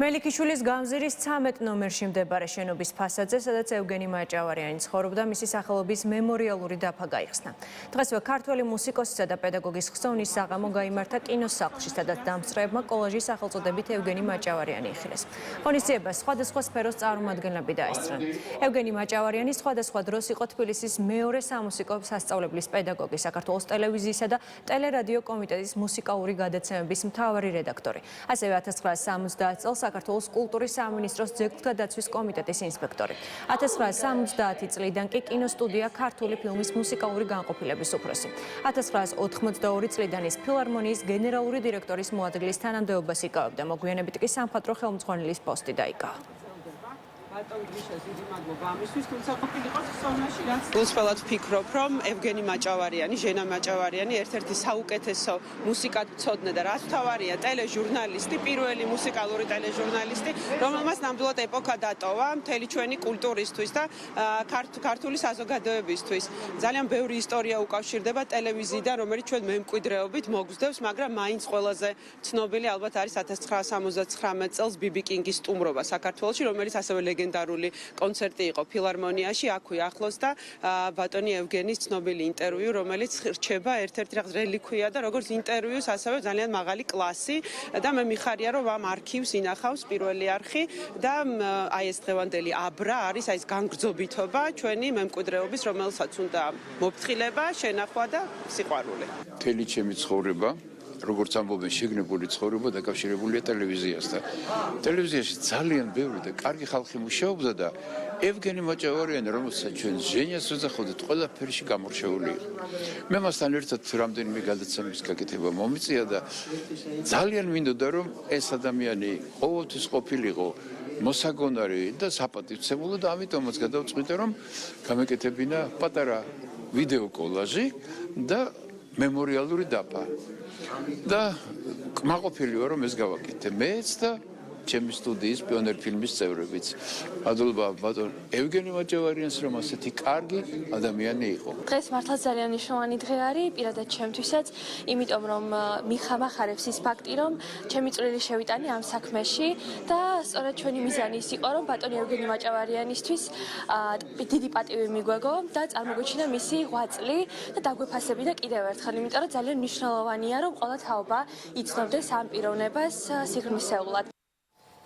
მელიქიშვილის გამზირის 13 ნომერში მდებარე შენობის ფასადზე, სადაც ევგენი მაჭავარიანი ცხოვრობდა, მისი სახელობის მემორიალური დაფა გაიხსნა. დღესვე ქართველი მუსიკოსისა და პედაგოგის ხსოვნის საღამო გაიმართა კინოსახლში, სადაც დამსწრეებმა კოლაჟის სახელწოდებით ევგენი მაჭავარიანი იხილეს. ღონისძიებას სხვადასხვა სფეროს წარმომადგენლები დაესწრნენ. ევგენი მაჭავარიანი სხვადასხვა დროს იყო თბილისის მეორე სამუსიკო სასწავლებლის პედაგოგი, საქართველოს ტელევიზიისა და ტელერადიო კომიტეტის მუსიკალური გადაცემების მთავარი რედაქტორი. ასევე 1970 წელს საქართველოს კულტურის სამინისტროს ძეგლთა დაცვის კომიტეტის ინსპექტორი. 1970 წლიდან კი კინოსტუდია ქართული ფილმის მუსიკალური განყოფილების უფროსი. 1982 წლიდან ის ფილარმონიის გენერალური დირექტორის მოადგილის თანამდებობას იკავებდა. მოგვიანებით კი სამხატვრო ხელმძღვანელის პოსტი დაიკავა. გულწრფელად ვფიქრობ, რომ ევგენი მაჭავარიანი, ჟენა მაჭავარიანი ერთ-ერთი საუკეთესო მუსიკათმცოდნე და რაც მთავარია, ტელეჟურნალისტი, პირველი მუსიკალური ტელეჟურნალისტი, რომელმაც ნამდვილად ეპოქა დატოვა მთელი ჩვენი კულტურისთვის და ქართული საზოგადოებისთვის. ძალიან ბევრი ისტორია უკავშირდება ტელევიზიიდან, რომელიც ჩვენ მემკვიდრეობით მოგზდევს, მაგრამ მაინც ყველაზე ცნობილი ალბათ არის 1979 წელს ბიბი კინგის სტუმრობა საქართველოში, რომელიც ასევე ლეგენდარული კონცერტი იყო ფილარმონიაში, აქვე ახლოს და ბატონი ევგენის ცნობილი ინტერვიუ, რომელიც რჩება ერთ-ერთი რაღაც რელიქვია და როგორც ინტერვიუს, ასევე ძალიან მაღალი კლასი და მე მიხარია, რომ ამ არქივს ინახავს პირველი არხი და აი ეს დღევანდელი აბრა არის აი ეს განგრძობითობა ჩვენი მემკვიდრეობის, რომელსაც უნდა მოფრთხილება, შენახვა და სიყვარული. მთელი ჩემი ცხოვრება როგორც ამბობენ, შეგნებული ცხოვრება დაკავშირებულია ტელევიზიასთან. ტელევიზიაში ძალიან ბევრი და კარგი ხალხი მუშაობდა და ევგენი მაჭავარიანი, რომელსაც ჩვენ ჟენიას ვეძახოდით, ყველაფერში გამორჩეული იყო. მე მასთან ერთად რამდენიმე გადაცემის გაკეთება მომიწია და ძალიან მინდოდა, რომ ეს ადამიანი ყოველთვის ყოფილიყო მოსაგონარი და საპატივცემულო და ამიტომაც გადავწყვიტე, რომ გამეკეთებინა პატარა ვიდეო კოლაჟი და მემორიალური დაფა. და კმაყოფილი ვარ, რომ ეს გავაკეთე მეც და ჩემი სტუდიის პიონერ ფილმის წევრებიც. მადლობა ბატონ ევგენი მაჭავარიანს, რომ ასეთი კარგი ადამიანი იყო. დღეს მართლა ძალიან მნიშვნელოვანი დღე არის, პირადად ჩემთვისაც, იმიტომ რომ მიხამახარებს ის ფაქტი, რომ ჩემი წვლილი შევიტანი ამ საქმეში და სწორედ ჩვენი მიზანი ის იყო, რომ ბატონი ევგენი მაჭავარიანისთვის დიდი პატივი მიგვეგო და წარმოგვიჩინა მისი ღვაწლი და დაგვეფასებინა კიდევ ერთხელ, იმიტომ რომ ძალიან მნიშვნელოვანია, რომ ყველა თაობა იცნობდეს ამ პიროვნებას სიღრმისეულად.